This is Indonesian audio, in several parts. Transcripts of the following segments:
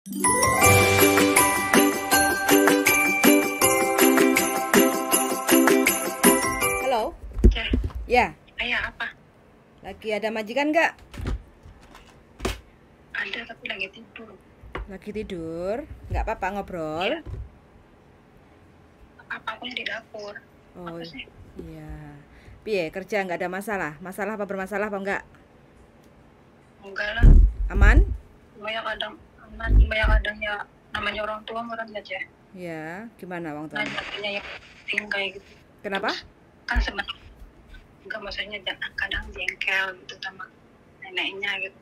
Halo? Ya. Ya, Ayah apa? lagi ada majikan nggak? Ada tapi lagi tidur. Lagi tidur? Nggak apa-apa ngobrol? Ya. Apa-apa di dapur. Oh, Apa sih? iya. Piye, kerja nggak ada masalah? Masalah apa bermasalah apa enggak? Enggak lah. Aman? Banyak kadang aman, banyak kadang ya namanya orang tua meren aja. Ya, gimana Wong Tuan? Nanya yang penting kayak gitu. Kenapa? Kan sebenarnya enggak, maksudnya jangan kadang jengkel gitu sama neneknya gitu.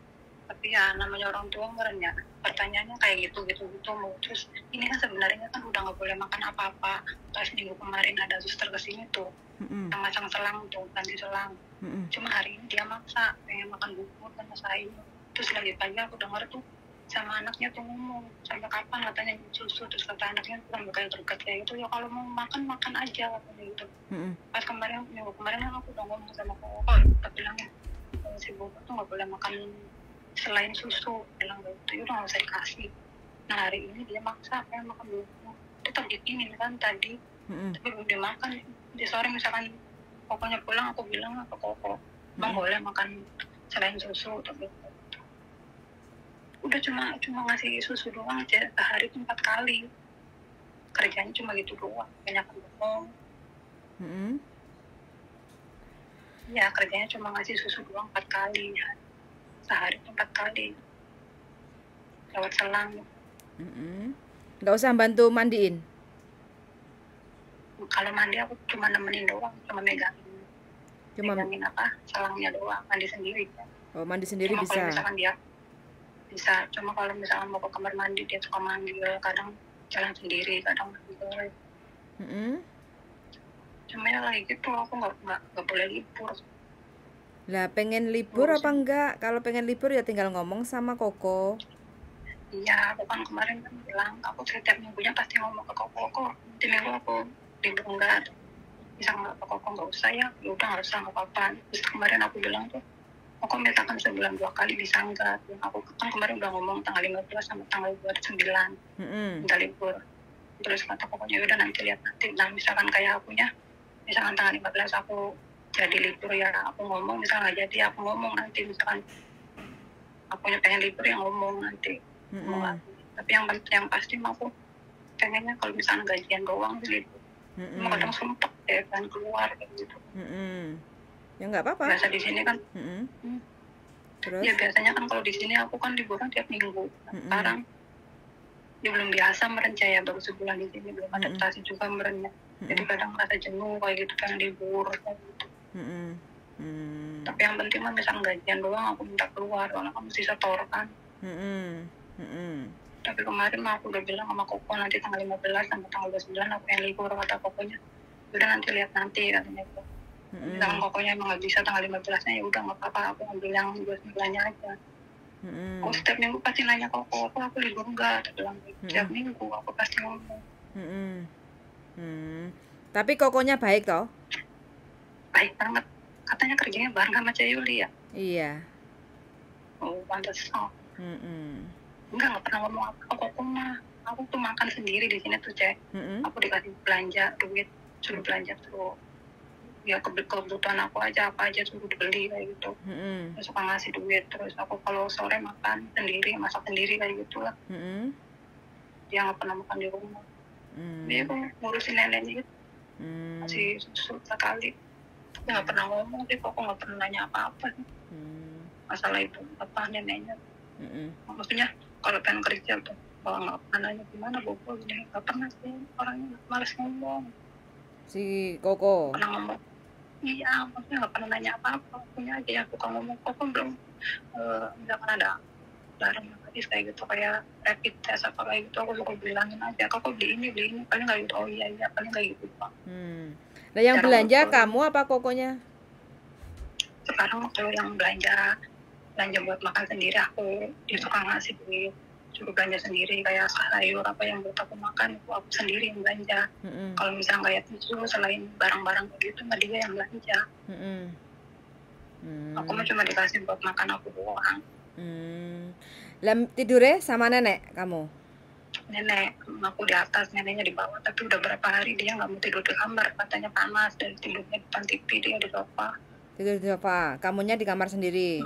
Tapi ya namanya orang tua meren ya. Pertanyaannya kayak gitu mau terus ini kan sebenarnya kan udah nggak boleh makan apa-apa. Pas minggu kemarin ada suster kesini tuh yang masang selang tuh, ganti selang. Cuma hari ini dia maksa pengen makan bubur sama sayur. Terus lagi pagi aku denger tuh sama anaknya tuh ngomong, sampai kapan katanya susu. Terus kata anaknya kurang bakal terdekat kayak gitu, ya kalau mau makan aja katanya gitu. Pas minggu kemarin kan aku udah ngomong sama koko, kita bilangnya si bubur tuh nggak boleh makan selain susu, bilang gitu, ya udah nggak usah dikasih. Nah hari ini dia maksa pengen makan bubur, tetap dikinin kan tadi, tapi belum dimakan. Di sore misalkan pokoknya pulang, aku bilang ke koko, bang boleh makan selain susu, tapi udah cuma ngasih susu doang aja sehari 4 kali, kerjanya cuma gitu doang, banyak bohong. Ya kerjanya cuma ngasih susu doang 4 kali ya. Sehari 4 kali lewat selang. Nggak usah bantu mandiin? Kalau mandi aku cuma nemenin doang, cuma megangin apa selangnya doang, mandi sendiri kan. Oh, mandi sendiri cuma bisa? Kalau misalkan dia bisa, cuma kalau misalkan mau ke kamar mandi dia suka manggil, kadang jalan sendiri, kadang manggil. Cuma ya kayak gitu, aku nggak boleh libur. Lah pengen libur apa enggak? Kalau pengen libur ya tinggal ngomong sama Koko. Iya, aku kan kemarin kan bilang, aku setiap minggunya pasti ngomong ke Koko, nanti minggu aku libur enggak, bisa nggak ke Koko, nggak usah ya udah nggak usah, nggak apa-apa. Terus kemarin aku bilang tuh, Koko mintakan sebulan 2 kali bisa enggak? Aku kan kemarin udah ngomong tanggal 15 sama tanggal 29 minta libur. Terus kata Kokonya udah nanti lihat nanti. Nah misalkan kayak akunya, misalkan tanggal 15 aku jadi libur ya aku ngomong, misalkan nggak jadi aku ngomong nanti, misalkan akunya pengen libur yang ngomong nanti. Tapi yang pasti aku pengennya kalau misalkan gajian doang libur. Cuma kadang sumpah ya kan keluar kayak gitu. Ya nggak apa-apa. Biasa di sini kan. Terus? Ya biasanya kan kalau di sini aku kan liburan tiap minggu. Sekarang dia belum biasa merencaya, baru sebulan di sini, belum adaptasi juga merencaya. Jadi kadang merasa jenuh kayak gitu, pengen libur kayak gitu. Tapi yang penting mah misalkan gajian doang aku minta keluar, soalnya kan mesti setor kan. Tapi kemarin mah aku udah bilang sama Koko nanti tanggal 15 sampai tanggal 29 aku yang libur, kata Kokonya udah nanti lihat nanti katanya gitu. Misalkan Kokonya emang nggak bisa tanggal 15-nya ya udah nggak apa-apa, aku ngambil yang 29-nya aja. Aku setiap minggu pasti nanya Koko, aku libur enggak? Aku bilang setiap minggu aku pasti ngomong. Tapi Kokonya baik toh? Baik banget, katanya kerjanya bareng sama Cek Yuli ya? Iya. Oh pantas. Enggak pernah ngomong apa ke Koko mah. Aku tuh makan sendiri di sini tuh Cek. Aku dikasih belanja duit, suruh belanja tuh ya kebutuhan aku aja, apa aja suruh dibeli kayak gitu. Terus suka ngasih duit, terus aku kalau sore makan sendiri, masak sendiri kayak gitu lah. Dia nggak pernah makan di rumah. Dia tuh ngurusin neneknya gitu, masih susu sekali, tapi nggak pernah ngomong sih. Kok nggak pernah nanya apa-apa sih masalah itu apa neneknya. Maksudnya kalau pengen kerja tuh kalau nggak pernah nanya gimana bobo ini, nggak pernah sih, orangnya malas ngomong. Si Koko pernah ngomong, iya maksudnya nggak pernah nanya apa-apa, punya aja yang suka ngomong. Kok belum misalkan ada barang habis kayak gitu, kayak rapid test apa kayak gitu, aku suka bilangin aja kok beli ini paling nggak gitu. Oh iya paling kayak gitu Pak. Nah yang belanja kamu apa Kokonya? Sekarang kalau yang belanja buat makan sendiri aku, dia suka ngasih duit, suruh belanja sendiri kayak sayur apa yang buat aku makan itu aku sendiri yang belanja. Kalau misalnya kayak tisu selain barang-barang begitu mah dia yang belanja. Aku mah cuma dikasih buat makan aku doang. Hmm. Lah tidurnya sama nenek kamu? Nenek aku di atas, neneknya di bawah, tapi udah berapa hari dia nggak mau tidur di kamar, katanya panas, dan tidurnya di depan TV, dia di sofa. Tidur di sofa, kamunya di kamar sendiri.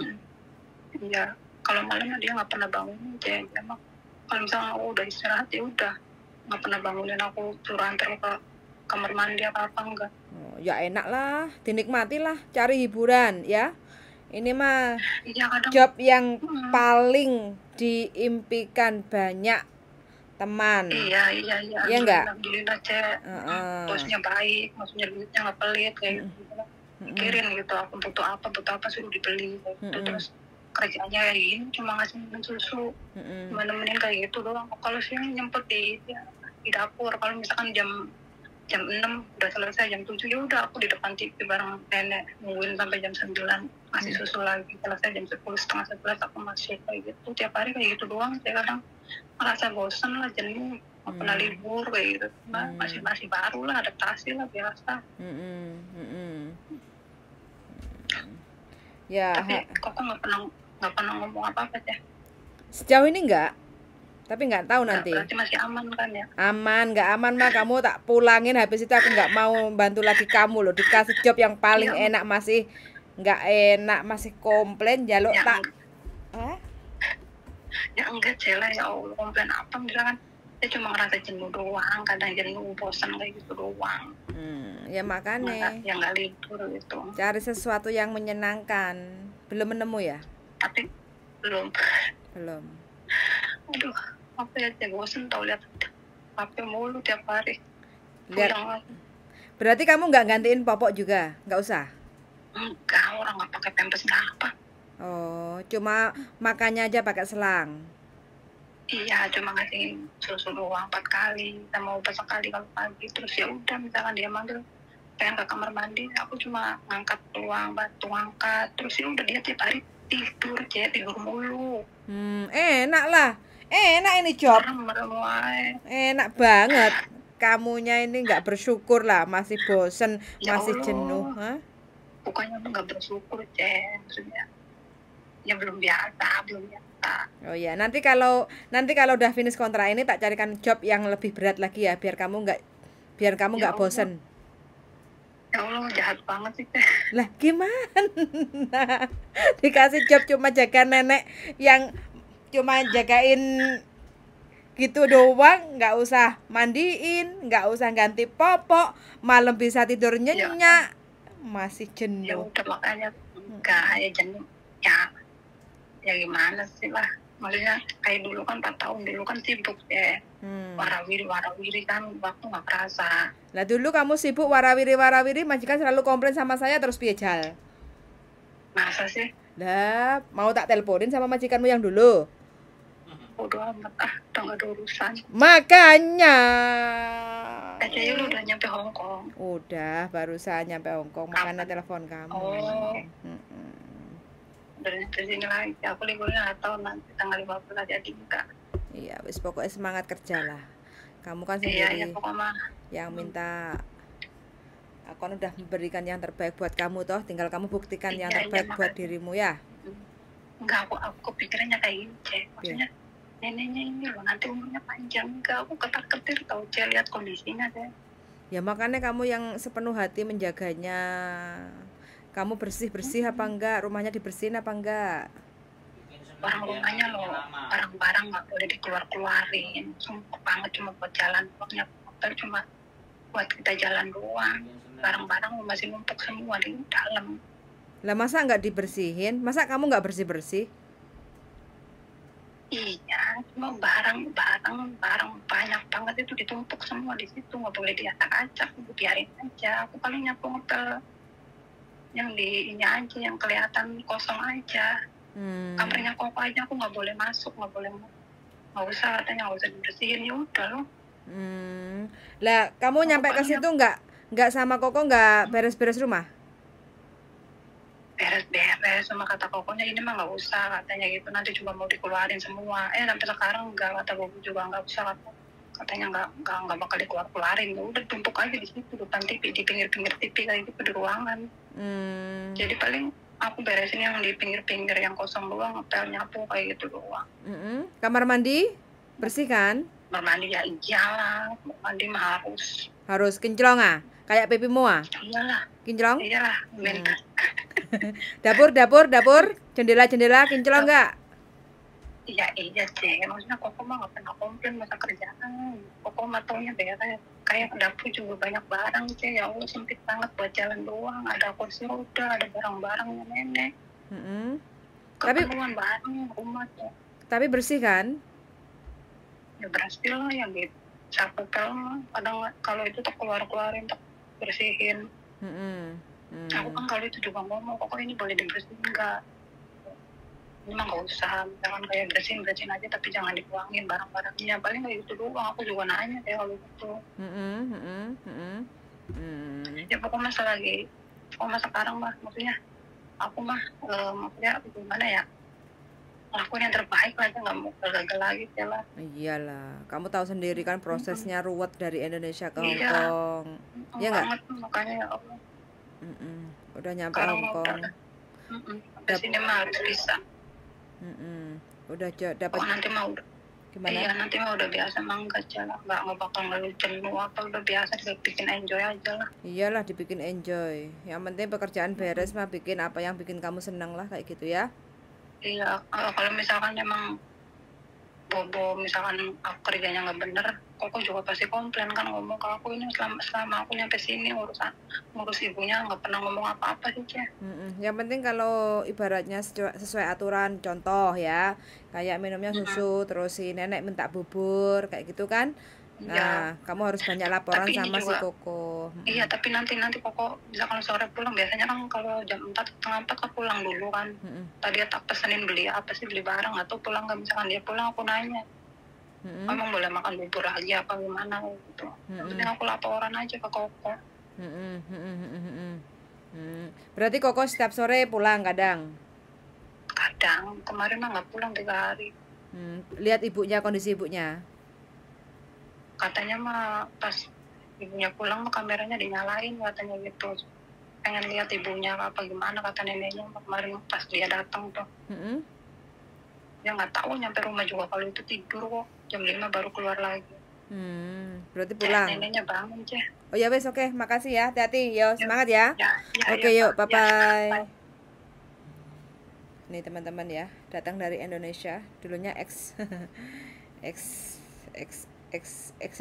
Iya, kalau malam dia nggak pernah bangunin, Cek. Emang kalau misalnya aku udah istirahat ya udah, nggak pernah bangunin aku, suruh antar ke kamar mandi apa enggak. Oh, ya enak lah, dinikmatilah, cari hiburan ya. Ini mah Iya kadang job yang paling diimpikan banyak teman. iya Iya enggak? alhamdulillah Cek. Bosnya baik, maksudnya duitnya nggak pelit kayak gitu. Mikirin gitu, aku butuh apa suruh dibeli gitu. Terus kerjanya kayak gini cuma ngasih minum susu, cuma nemenin kayak gitu doang. Kalau sih nyempet di dapur, kalau misalkan jam 6 udah selesai, jam 7 ya udah aku di depan TV bareng nenek nungguin sampai jam 9 masih susu lagi. Selesai jam 10, setengah 11 aku masih kayak gitu tiap hari kayak gitu doang. Saya kadang merasa bosan lah, jenuh, nggak pernah libur kayak gitu. Masih baru lah, adaptasi lah biasa. Ya, Tapi kok nggak pernah ngomong apa-apa ya. sejauh ini enggak, tapi nggak tahu nanti. Berarti masih aman kan ya? Aman, nggak aman mah kamu tak pulangin, habis itu aku nggak mau bantu lagi kamu loh. Dikasih job yang paling Ya, enak masih nggak enak, masih komplain jaluk ya, tak. Hah? ya enggak Cela, ya Allah, komplain apa bilang kan, saya cuma ngerasa jenuh doang, kadang jenuh, bosan kayak gitu doang. Ya makanya Ya nggak libur gitu. cari sesuatu yang menyenangkan. Belum menemu ya? Tapi belum. Aduh, apa ya, saya bosan tau lihat HP mulu tiap hari. Lihat. Pulang lagi. Berarti kamu nggak gantiin popok juga? Nggak usah? Enggak, orang nggak pakai pampers nggak apa. Oh, cuma makannya aja pakai selang. Iya, cuma ngasih susu doang 4 kali, sama obat sekali kalau pagi. Terus ya udah, misalkan dia manggil pengen ke kamar mandi, aku cuma ngangkat doang, bantu ngangkat. Terus ya udah, dia tiap hari tidur mulu. Enak lah. Enak ini job. Merem wae. Enak banget. Kamunya ini nggak bersyukur lah, masih bosen, Ya masih Allah. jenuh. Hah? Bukannya nggak bersyukur, Cek. Maksudnya ya belum biasa. Oh ya, nanti kalau udah finish kontrak ini tak carikan job yang lebih berat lagi ya, biar kamu nggak bosen. Ya Allah, jahat banget sih Teh. Lah gimana? Dikasih job cuma jaga nenek yang cuma jagain gitu doang, nggak usah mandiin, nggak usah ganti popok, malam bisa tidur nyenyak, masih Ya jenuh. udah, makanya enggak ya jenuh ya gimana sih lah, maksudnya kayak dulu kan 4 tahun dulu kan sibuk ya, warawiri kan waktu nggak kerasa. Lah dulu kamu sibuk warawiri majikan selalu komplain sama saya, terus piye Jal? Masa sih? Lah mau tak teleponin sama majikanmu yang dulu? Bodoh amat, udah nggak ada urusan. Makanya Saya udah nyampe Hong Kong. Udah barusan nyampe Hong Kong, makanya telepon kamu. Udah nyampe sini lagi, aku liburnya nggak tahu nanti tanggal 15 jadi enggak. Iya, wis pokoknya semangat kerja lah. Kamu kan sendiri yang minta. Aku kan udah memberikan yang terbaik buat kamu toh, tinggal kamu buktikan yang terbaik buat dirimu ya. Enggak, aku kepikirannya kayak gini, Cek. Maksudnya neneknya ini loh nanti umurnya panjang. Enggak, aku ketar-ketir tau, Cek, lihat kondisinya deh. Ya makanya kamu yang sepenuh hati menjaganya. Kamu bersih apa enggak? Rumahnya dibersihin apa enggak? Barang rumahnya loh, barang-barang nggak boleh dikeluar-keluarin. Sumpah banget, cuma buat jalan. Pokoknya hotel cuma buat kita jalan doang. Barang-barang masih numpuk semua di dalam. Lah masa nggak dibersihin? Masa kamu nggak bersih-bersih? Iya, cuma barang banyak banget itu ditumpuk semua di situ, nggak boleh diacak-acak, biarin aja. Aku paling nyapu ngepel yang di ini aja, yang kelihatan kosong aja. Kamarnya Koko aja aku nggak boleh masuk, nggak usah, katanya nggak usah dibersihin. Ya udah loh. Lah kamu nyampe ke situ nggak sama Koko nggak beres-beres rumah? Beres sama kata Kokonya, ini mah nggak usah katanya gitu, nanti cuma mau dikeluarin semua. Sampai sekarang nggak, kata Bobo juga nggak usah, katanya nggak bakal dikeluarin. Ya udah, tumpuk aja di situ depan TV, di pinggir-pinggir TV kayak gitu di ruangan. Jadi paling aku beresin yang di pinggir-pinggir yang kosong doang, ngepel nyapu kayak gitu doang. Kamar mandi bersih kan? Kamar mandi ya iyalah, kamar mandi mah Harus kinclong kayak pipimu iyalah kinclong. minta. Dapur jendela kinclong nggak? Iya sih, maksudnya Koko mah nggak pernah komplain masa kerjaan. Koko mah taunya beres. Kayak dapur juga banyak barang sih, ya Allah sempit banget buat jalan doang. Ada kursi roda, ada barang-barangnya nenek. Keperluan barang rumah tuh. Tapi bersih kan? Ya bersih lah ya gitu. Sapu pel mah kadang kalau itu tuh keluarin tak bersihin. Aku kan kalau itu juga ngomong, Koko ini boleh dibersihin nggak? Ini mah nggak usah, misalkan kayak bersihin aja tapi jangan dibuangin barang-barangnya, paling kayak gitu doang. Aku juga nanya deh kalau gitu. Ya pokoknya sekarang mah maksudnya aku mah maksudnya gimana ya, lakuin yang terbaik aja, nggak mau gagal lagi ya lah. Iyalah, kamu tahu sendiri kan prosesnya ruwet dari Indonesia ke Hong Kong. Iya nggak? Makanya ya Allah. Udah nyampe Hong Kong. Sampai sini mah harus bisa. Udah dapat. Oh, nanti mau gimana? Iya, nanti mah udah biasa mangga aja lah, nggak bakal ngeluh jenuh apa, udah biasa bikin enjoy aja lah. Iyalah, dibikin enjoy. Yang penting pekerjaan beres mah, bikin apa yang bikin kamu seneng lah, kayak gitu ya. Iya, kalau misalkan emang Bobo misalkan aku kerjanya nggak bener, Koko juga pasti komplain kan, ngomong ke aku ini selama aku nyampe sini ngurus ibunya nggak pernah ngomong apa-apa sih ya. Yang penting kalau ibaratnya sesuai aturan, contoh ya, kayak minumnya susu, terus si nenek minta bubur kayak gitu kan. Nah, kamu harus banyak laporan sama si Koko. Iya, tapi nanti Koko bisa kalau sore pulang, biasanya kan kalau jam 4, setengah 4 kan pulang dulu kan. Tadi tak pesenin beli apa sih, beli barang atau pulang nggak, misalkan dia pulang aku nanya, emang boleh makan bubur aja apa gimana gitu. Nanti aku laporan aja ke Koko. Berarti Koko setiap sore pulang kadang? Kadang, kemarin mah nggak pulang 3 hari. Lihat ibunya, kondisi ibunya? Katanya mah pas ibunya pulang mah kameranya dinyalain katanya gitu, pengen lihat ibunya apa gimana, kata neneknya kemarin pas dia datang tuh. Ya nggak tahu, nyampe rumah juga kalau itu tidur kok, jam 5 baru keluar lagi. Berarti pulang. Neneknya bangun aja. Oh ya wes, oke, makasih ya, hati-hati, yo semangat ya. Oke, yuk, bye bye. Nih teman-teman ya, datang dari Indonesia, dulunya ex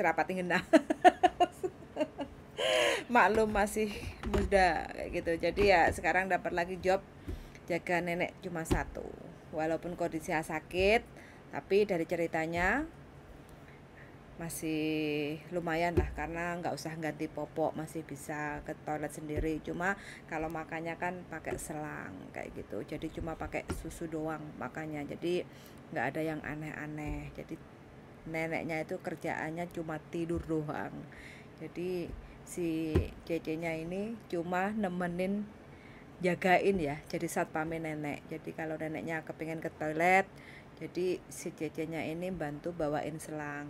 rapat ngena. Maklum masih muda kayak gitu. Jadi ya sekarang dapat lagi job jaga nenek cuma 1. Walaupun kondisinya sakit, tapi dari ceritanya masih lumayan lah, karena nggak usah ganti popok, masih bisa ke toilet sendiri. Cuma kalau makannya kan pakai selang kayak gitu, jadi cuma pakai susu doang makannya, jadi nggak ada yang aneh-aneh. Jadi neneknya itu kerjaannya cuma tidur doang. Jadi si cecenya ini cuma nemenin, jagain ya, jadi satpamin nenek. Jadi kalau neneknya kepingin ke toilet, jadi si cecenya ini bantu bawain selang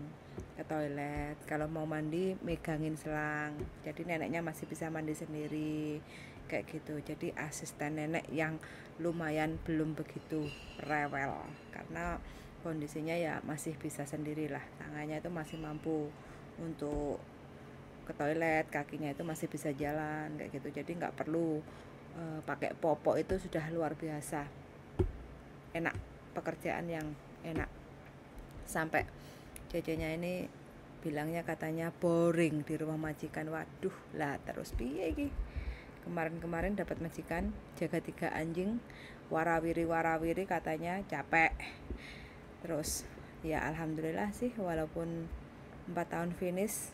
ke toilet. Kalau mau mandi megangin selang, jadi neneknya masih bisa mandi sendiri kayak gitu. Jadi asisten nenek yang lumayan belum begitu rewel, karena kondisinya ya masih bisa sendirilah, tangannya itu masih mampu untuk ke toilet, kakinya itu masih bisa jalan kayak gitu. Jadi nggak perlu pakai popok, itu sudah luar biasa enak, pekerjaan yang enak. Sampai cecenya ini bilangnya katanya boring di rumah majikan. Waduh lah, terus piye iki? Kemarin dapat majikan jaga 3 anjing, warawiri katanya capek. Terus ya alhamdulillah sih, walaupun 4 tahun finish,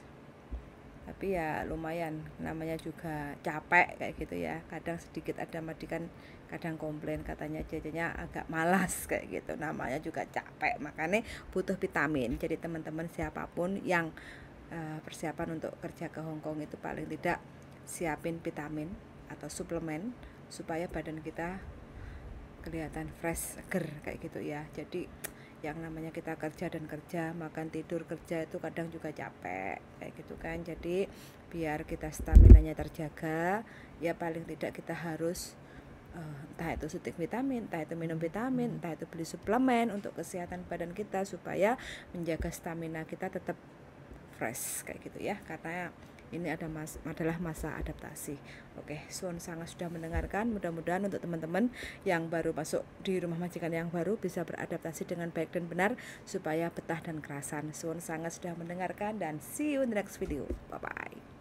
tapi ya lumayan, namanya juga capek kayak gitu ya. Kadang sedikit ada majikan kadang komplain, katanya cecenya agak malas kayak gitu, namanya juga capek, makanya butuh vitamin. Jadi teman-teman siapapun yang persiapan untuk kerja ke Hong Kong itu paling tidak siapin vitamin atau suplemen supaya badan kita kelihatan fresh, seger kayak gitu ya. Jadi yang namanya kita kerja, makan tidur kerja itu kadang juga capek kayak gitu kan. Jadi biar kita staminanya terjaga, ya paling tidak kita harus entah itu suntik vitamin, entah itu minum vitamin, entah itu beli suplemen untuk kesehatan badan kita supaya menjaga stamina kita tetap fresh kayak gitu ya, karena ini adalah masa adaptasi. Oke, suwun sangat sudah mendengarkan. Mudah-mudahan untuk teman-teman yang baru masuk di rumah majikan yang baru bisa beradaptasi dengan baik dan benar supaya betah dan kerasan. Suwun sangat sudah mendengarkan dan see you in the next video. Bye bye.